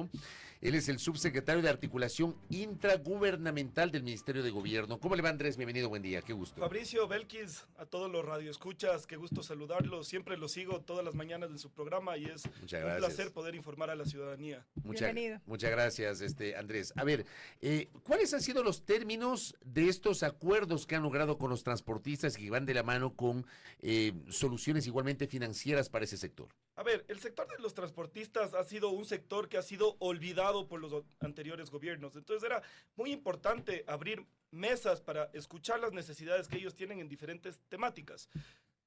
Trabajo. Él es el subsecretario de Articulación Intragubernamental del Ministerio de Gobierno. ¿Cómo le va, Andrés? Bienvenido, buen día, qué gusto. Fabricio, Belkis, a todos los radioescuchas, qué gusto saludarlos. Siempre los sigo todas las mañanas en su programa y es un placer poder informar a la ciudadanía. Muchas gracias, Andrés. A ver, ¿cuáles han sido los términos de estos acuerdos que han logrado con los transportistas y que van de la mano con soluciones igualmente financieras para ese sector? A ver, el sector de los transportistas ha sido un sector que ha sido olvidado por los anteriores gobiernos. Entonces era muy importante abrir mesas para escuchar las necesidades que ellos tienen en diferentes temáticas.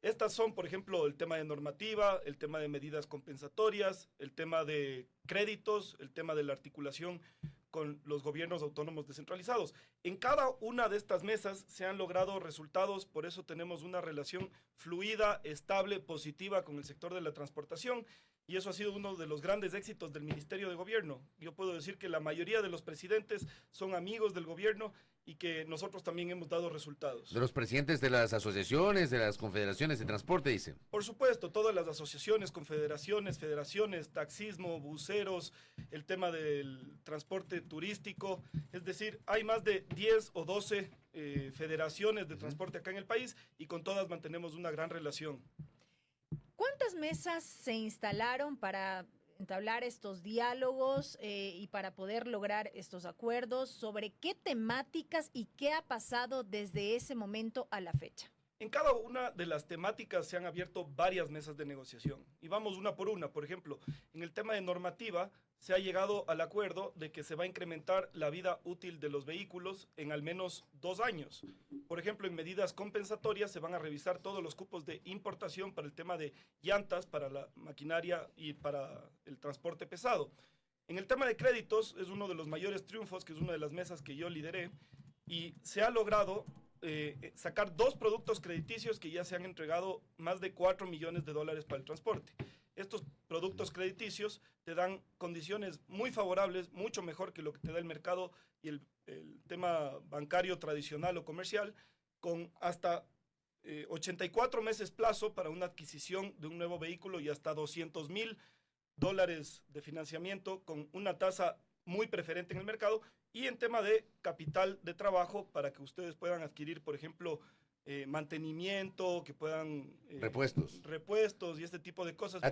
Estas son, por ejemplo, el tema de normativa, el tema de medidas compensatorias, el tema de créditos, el tema de la articulación con los gobiernos autónomos descentralizados. En cada una de estas mesas se han logrado resultados, por eso tenemos una relación fluida, estable, positiva con el sector de la transportación, y eso ha sido uno de los grandes éxitos del Ministerio de Gobierno. Yo puedo decir que la mayoría de los presidentes son amigos del gobierno y que nosotros también hemos dado resultados. De los presidentes de las asociaciones, de las confederaciones de transporte, dicen. Por supuesto, todas las asociaciones, confederaciones, federaciones, taxismo, buceros, el tema del transporte turístico, es decir, hay más de 10 o 12 federaciones de transporte acá en el país y con todas mantenemos una gran relación. ¿Cuántas mesas se instalaron para entablar estos diálogos y para poder lograr estos acuerdos? ¿Sobre qué temáticas y qué ha pasado desde ese momento a la fecha? En cada una de las temáticas se han abierto varias mesas de negociación y vamos una por una. Por ejemplo, en el tema de normativa se ha llegado al acuerdo de que se va a incrementar la vida útil de los vehículos en al menos 2 años. Por ejemplo, en medidas compensatorias se van a revisar todos los cupos de importación para el tema de llantas, para la maquinaria y para el transporte pesado. En el tema de créditos es uno de los mayores triunfos, que es una de las mesas que yo lideré, y se ha logrado sacar 2 productos crediticios que ya se han entregado más de $4 millones para el transporte. Estos productos crediticios te dan condiciones muy favorables, mucho mejor que lo que te da el mercado y el tema bancario tradicional o comercial, con hasta 84 meses plazo para una adquisición de un nuevo vehículo y hasta $200,000 de financiamiento con una tasa muy preferente en el mercado, y en tema de capital de trabajo para que ustedes puedan adquirir, por ejemplo, mantenimiento, que puedan... repuestos y este tipo de cosas. ¿A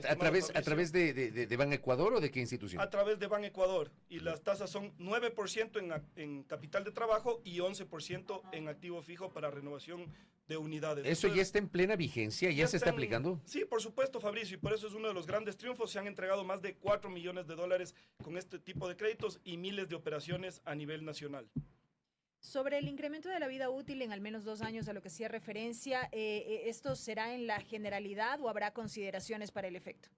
través de Ban Ecuador o de qué institución? A través de Ban Ecuador, y las tasas son 9% en capital de trabajo y 11% en activo fijo para renovación de unidades. ¿Eso ya está en plena vigencia? ¿Ya se está aplicando? Sí, por supuesto, Fabricio, y por eso es uno de los grandes triunfos. Se han entregado más de $4 millones con este tipo de créditos y miles de operaciones a nivel nacional. Sobre el incremento de la vida útil en al menos 2 años a lo que hacía referencia, ¿esto será en la generalidad o habrá consideraciones para el efecto?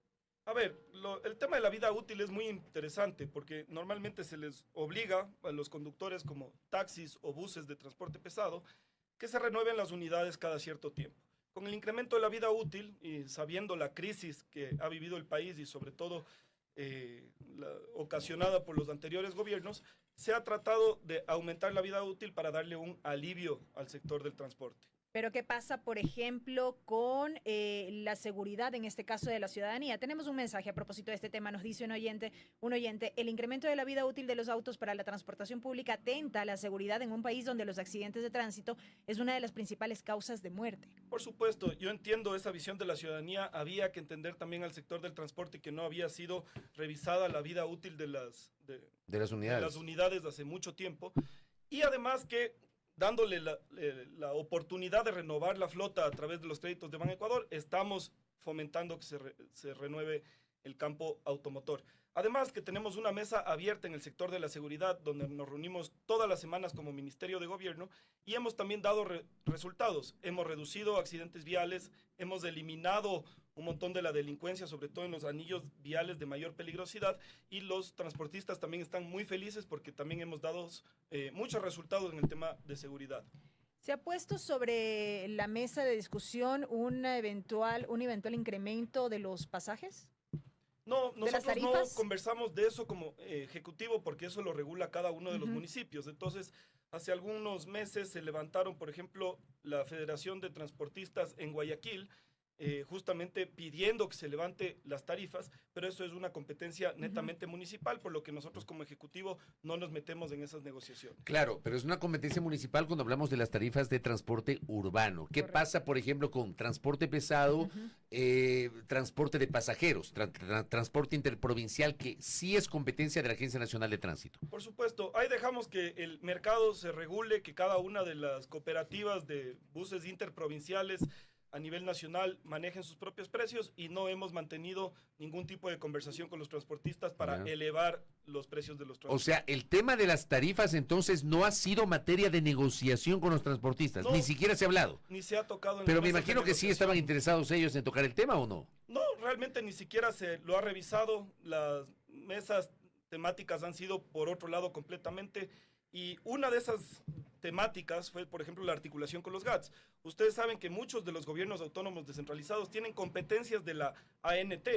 A ver, el tema de la vida útil es muy interesante porque normalmente se les obliga a los conductores como taxis o buses de transporte pesado que se renueven las unidades cada cierto tiempo. Con el incremento de la vida útil y sabiendo la crisis que ha vivido el país y sobre todo ocasionada por los anteriores gobiernos, se ha tratado de aumentar la vida útil para darle un alivio al sector del transporte. Pero ¿qué pasa, por ejemplo, con la seguridad, en este caso de la ciudadanía? Tenemos un mensaje a propósito de este tema, nos dice un oyente, el incremento de la vida útil de los autos para la transportación pública atenta a la seguridad en un país donde los accidentes de tránsito es una de las principales causas de muerte. Por supuesto, yo entiendo esa visión de la ciudadanía, había que entender también al sector del transporte que no había sido revisada la vida útil de las unidades hace mucho tiempo, y además que dándole la oportunidad de renovar la flota a través de los créditos de Ban Ecuador, estamos fomentando que se renueve el campo automotor. Además que tenemos una mesa abierta en el sector de la seguridad donde nos reunimos todas las semanas como Ministerio de Gobierno y hemos también dado resultados. Hemos reducido accidentes viales, hemos eliminado un montón de la delincuencia, sobre todo en los anillos viales de mayor peligrosidad, y los transportistas también están muy felices porque también hemos dado muchos resultados en el tema de seguridad. ¿Se ha puesto sobre la mesa de discusión un eventual incremento de los pasajes? No, nosotros no conversamos de eso como ejecutivo porque eso lo regula cada uno de los municipios. Entonces, hace algunos meses se levantaron, por ejemplo, la Federación de Transportistas en Guayaquil justamente pidiendo que se levante las tarifas, pero eso es una competencia netamente municipal, por lo que nosotros como Ejecutivo no nos metemos en esas negociaciones. Claro, pero es una competencia municipal cuando hablamos de las tarifas de transporte urbano. ¿Qué Correcto. pasa, por ejemplo, con transporte pesado, transporte de pasajeros, transporte interprovincial, que sí es competencia de la Agencia Nacional de Tránsito? Por supuesto, ahí dejamos que el mercado se regule, que cada una de las cooperativas de buses interprovinciales a nivel nacional manejen sus propios precios y no hemos mantenido ningún tipo de conversación con los transportistas para Ya. elevar los precios de los O transportistas. sea, el tema de las tarifas entonces no ha sido materia de negociación con los transportistas, No. ni siquiera se ha hablado. Ni se ha tocado en Pero las me mesas de imagino que sí negociación. estaban interesados ellos en tocar el tema, ¿o no? No, realmente ni siquiera se lo ha revisado. Las mesas temáticas han sido por otro lado completamente. Y una de esas temáticas fue, por ejemplo, la articulación con los GATS. Ustedes saben que muchos de los gobiernos autónomos descentralizados tienen competencias de la ANT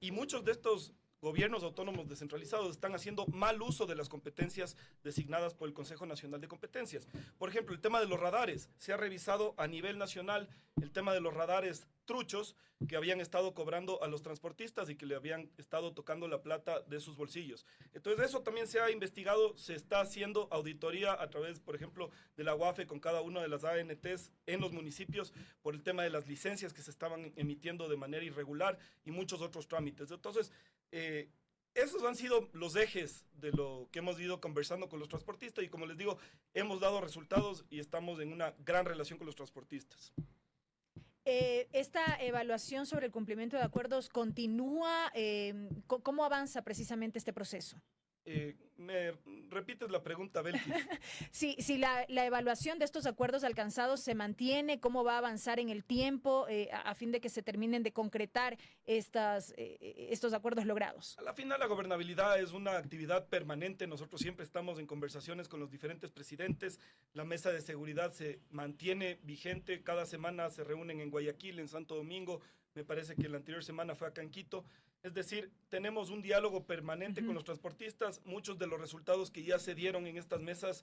y muchos de estos gobiernos autónomos descentralizados están haciendo mal uso de las competencias designadas por el Consejo Nacional de Competencias. Por ejemplo, el tema de los radares. Se ha revisado a nivel nacional el tema de los radares truchos que habían estado cobrando a los transportistas y que le habían estado tocando la plata de sus bolsillos. Entonces eso también se ha investigado, se está haciendo auditoría a través, por ejemplo, de la UAFE con cada una de las ANTs en los municipios por el tema de las licencias que se estaban emitiendo de manera irregular y muchos otros trámites. Entonces, esos han sido los ejes de lo que hemos ido conversando con los transportistas y como les digo, hemos dado resultados y estamos en una gran relación con los transportistas. ¿Esta evaluación sobre el cumplimiento de acuerdos continúa? ¿Cómo avanza precisamente este proceso? ¿Me repites la pregunta, Belkis? Si la evaluación de estos acuerdos alcanzados se mantiene, ¿cómo va a avanzar en el tiempo a fin de que se terminen de concretar estos acuerdos logrados? A la final, la gobernabilidad es una actividad permanente. Nosotros siempre estamos en conversaciones con los diferentes presidentes. La mesa de seguridad se mantiene vigente. Cada semana se reúnen en Guayaquil, en Santo Domingo. Me parece que la anterior semana fue acá en Quito. Es decir, tenemos un diálogo permanente con los transportistas. Muchos de los resultados que ya se dieron en estas mesas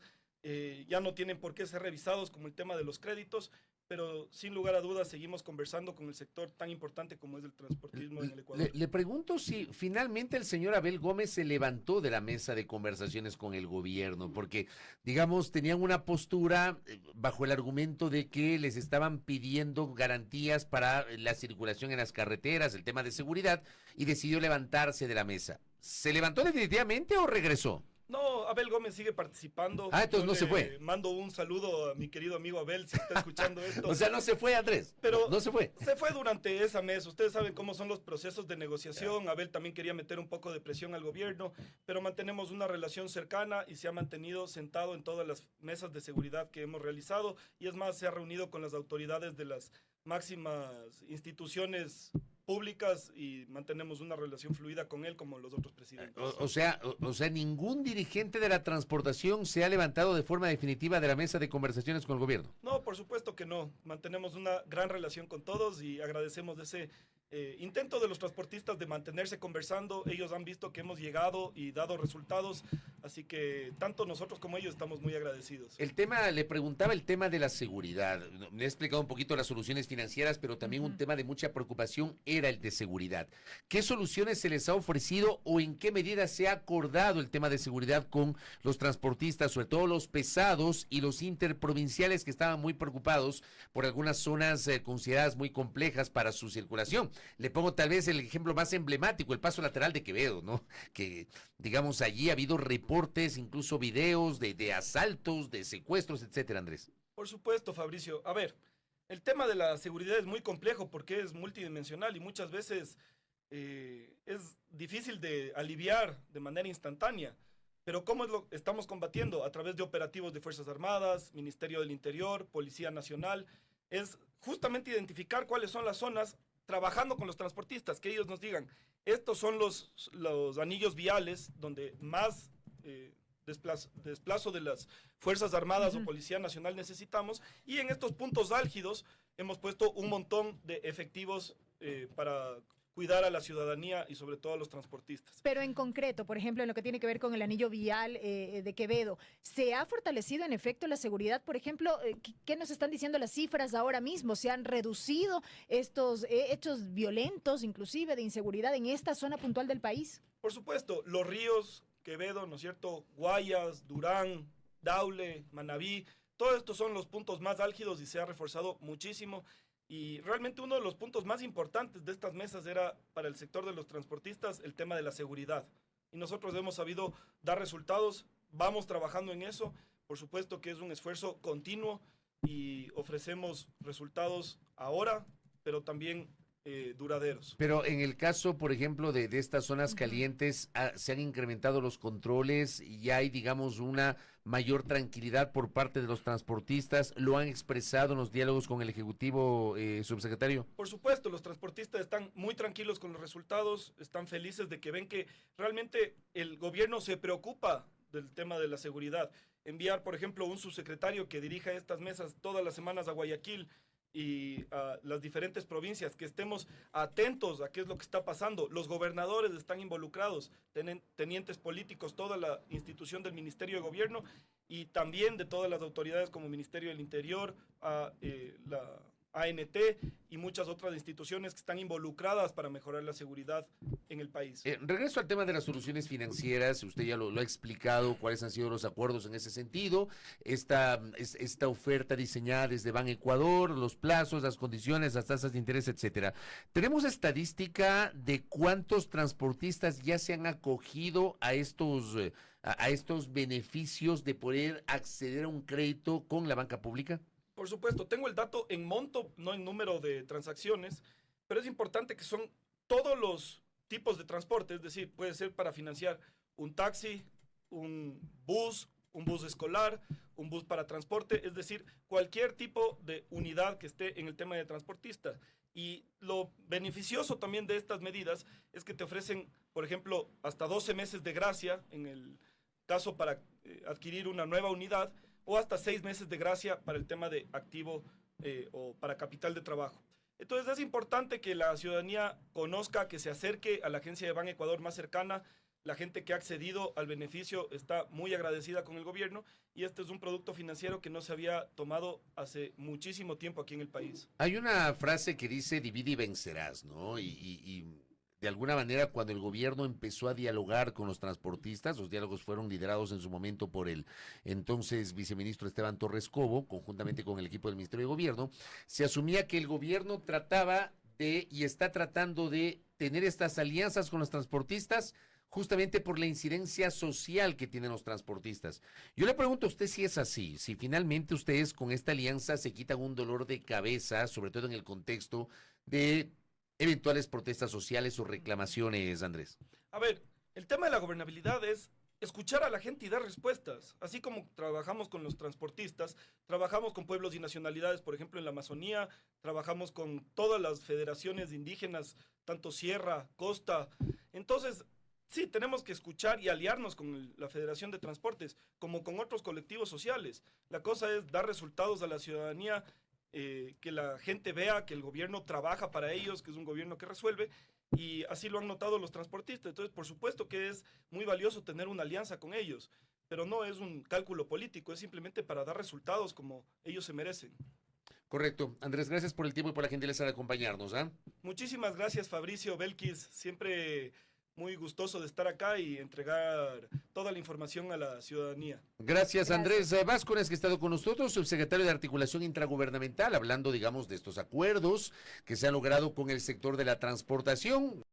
ya no tienen por qué ser revisados, como el tema de los créditos, pero sin lugar a dudas seguimos conversando con el sector tan importante como es el transportismo en el Ecuador. Le pregunto si finalmente el señor Abel Gómez se levantó de la mesa de conversaciones con el gobierno, porque, digamos, tenían una postura bajo el argumento de que les estaban pidiendo garantías para la circulación en las carreteras, el tema de seguridad, y decidió levantarse de la mesa. ¿Se levantó definitivamente o regresó? No, Abel Gómez sigue participando. Entonces Yo no se le fue. Mando un saludo a mi querido amigo Abel, si está escuchando esto. O sea, no se fue, Andrés. Pero no se fue. Se fue durante esa mesa. Ustedes saben cómo son los procesos de negociación. Abel también quería meter un poco de presión al gobierno, pero mantenemos una relación cercana y se ha mantenido sentado en todas las mesas de seguridad que hemos realizado. Y es más, se ha reunido con las autoridades de las máximas instituciones públicas y mantenemos una relación fluida con él como los otros presidentes. O sea, ningún dirigente de la transportación se ha levantado de forma definitiva de la mesa de conversaciones con el gobierno. No, por supuesto que no. Mantenemos una gran relación con todos y agradecemos ese intento de los transportistas de mantenerse conversando. Ellos han visto que hemos llegado y dado resultados, así que tanto nosotros como ellos estamos muy agradecidos. Le preguntaba el tema de la seguridad. Me he explicado un poquito las soluciones financieras, pero también un tema de mucha preocupación era el de seguridad. ¿Qué soluciones se les ha ofrecido o en qué medida se ha acordado el tema de seguridad con los transportistas, sobre todo los pesados y los interprovinciales que estaban muy preocupados por algunas zonas consideradas muy complejas para su circulación? Le pongo tal vez el ejemplo más emblemático, el paso lateral de Quevedo, ¿no? Que, digamos, allí ha habido reportes, incluso videos de asaltos, de secuestros, etcétera, Andrés. Por supuesto, Fabricio. A ver, el tema de la seguridad es muy complejo porque es multidimensional y muchas veces es difícil de aliviar de manera instantánea. Pero ¿cómo es lo estamos combatiendo? A través de operativos de Fuerzas Armadas, Ministerio del Interior, Policía Nacional. Es justamente identificar cuáles son las zonas, trabajando con los transportistas, que ellos nos digan, estos son los anillos viales donde más desplazo de las Fuerzas Armadas o Policía Nacional necesitamos, y en estos puntos álgidos hemos puesto un montón de efectivos para cuidar a la ciudadanía y sobre todo a los transportistas. Pero en concreto, por ejemplo, en lo que tiene que ver con el anillo vial de Quevedo, ¿se ha fortalecido en efecto la seguridad? Por ejemplo, ¿qué nos están diciendo las cifras ahora mismo? ¿Se han reducido estos hechos violentos, inclusive de inseguridad en esta zona puntual del país? Por supuesto, Los Ríos, Quevedo, ¿no es cierto? Guayas, Durán, Daule, Manabí, todos estos son los puntos más álgidos y se ha reforzado muchísimo. Y realmente uno de los puntos más importantes de estas mesas era para el sector de los transportistas el tema de la seguridad. Y nosotros hemos sabido dar resultados, vamos trabajando en eso. Por supuesto que es un esfuerzo continuo y ofrecemos resultados ahora, pero también duraderos. Pero en el caso, por ejemplo, de estas zonas calientes, se han incrementado los controles y hay, digamos, una mayor tranquilidad por parte de los transportistas. ¿Lo han expresado en los diálogos con el Ejecutivo, subsecretario? Por supuesto, los transportistas están muy tranquilos con los resultados, están felices de que ven que realmente el gobierno se preocupa del tema de la seguridad. Enviar, por ejemplo, un subsecretario que dirija estas mesas todas las semanas a Guayaquil y a las diferentes provincias, que estemos atentos a qué es lo que está pasando. Los gobernadores están involucrados, tenientes políticos, toda la institución del Ministerio de Gobierno y también de todas las autoridades como Ministerio del Interior, la ANT y muchas otras instituciones que están involucradas para mejorar la seguridad en el país. Regreso al tema de las soluciones financieras. Usted ya lo ha explicado, cuáles han sido los acuerdos en ese sentido. Esta oferta diseñada desde Ban Ecuador, los plazos, las condiciones, las tasas de interés, etcétera. ¿Tenemos estadística de cuántos transportistas ya se han acogido a estos beneficios de poder acceder a un crédito con la banca pública? Por supuesto, tengo el dato en monto, no en número de transacciones, pero es importante que son todos los tipos de transporte, es decir, puede ser para financiar un taxi, un bus escolar, un bus para transporte, es decir, cualquier tipo de unidad que esté en el tema de transportista. Y lo beneficioso también de estas medidas es que te ofrecen, por ejemplo, hasta 12 meses de gracia en el caso para adquirir una nueva unidad, o hasta 6 meses de gracia para el tema de activo o para capital de trabajo. Entonces es importante que la ciudadanía conozca, que se acerque a la agencia de Ban Ecuador más cercana. La gente que ha accedido al beneficio está muy agradecida con el gobierno y este es un producto financiero que no se había tomado hace muchísimo tiempo aquí en el país. Hay una frase que dice divide y vencerás, ¿no? Y de alguna manera, cuando el gobierno empezó a dialogar con los transportistas, los diálogos fueron liderados en su momento por el entonces viceministro Esteban Torres Cobo, conjuntamente con el equipo del Ministerio de Gobierno, se asumía que el gobierno trataba de y está tratando de tener estas alianzas con los transportistas justamente por la incidencia social que tienen los transportistas. Yo le pregunto a usted si es así, si finalmente ustedes con esta alianza se quitan un dolor de cabeza, sobre todo en el contexto de eventuales protestas sociales o reclamaciones, Andrés. A ver, el tema de la gobernabilidad es escuchar a la gente y dar respuestas. Así como trabajamos con los transportistas, trabajamos con pueblos y nacionalidades, por ejemplo, en la Amazonía, trabajamos con todas las federaciones indígenas, tanto sierra, costa. Entonces, sí, tenemos que escuchar y aliarnos con la Federación de Transportes, como con otros colectivos sociales. La cosa es dar resultados a la ciudadanía, que la gente vea que el gobierno trabaja para ellos, que es un gobierno que resuelve, y así lo han notado los transportistas. Entonces, por supuesto que es muy valioso tener una alianza con ellos, pero no es un cálculo político, es simplemente para dar resultados como ellos se merecen. Correcto. Andrés, gracias por el tiempo y por la gentileza de acompañarnos. Muchísimas gracias, Fabricio, Belkis, siempre muy gustoso de estar acá y entregar toda la información a la ciudadanía. Gracias, Andrés Vázquez, que ha estado con nosotros, subsecretario de Articulación Intragubernamental, hablando, digamos, de estos acuerdos que se han logrado con el sector de la transportación.